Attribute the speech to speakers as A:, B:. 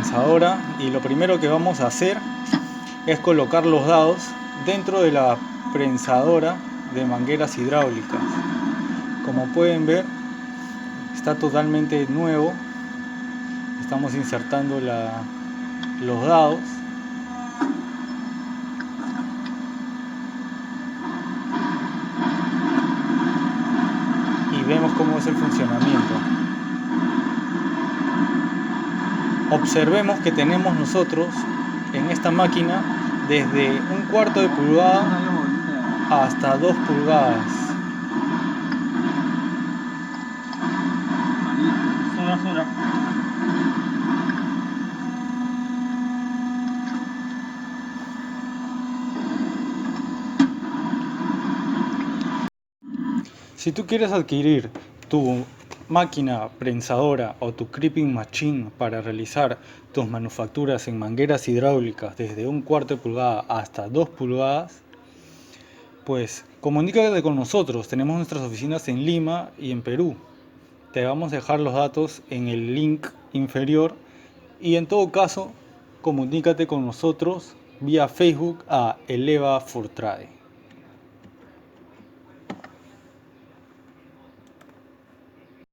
A: prensadora y lo primero que vamos a hacer es colocar los dados dentro de la prensadora de mangueras hidráulicas. Como pueden ver, está totalmente nuevo. Estamos insertando los dados. Y vemos cómo es el funcionamiento. Observemos que tenemos nosotros en esta máquina desde 1/4 de pulgada hasta 2 pulgadas. Si tú quieres adquirir tu máquina prensadora o tu crimping machine para realizar tus manufacturas en mangueras hidráulicas desde 1/4 de pulgada hasta 2 pulgadas, pues comunícate con nosotros. Tenemos nuestras oficinas en Lima y en Perú. Te vamos a dejar los datos en el link inferior y en todo caso comunícate con nosotros vía Facebook a Eleva Fortrade.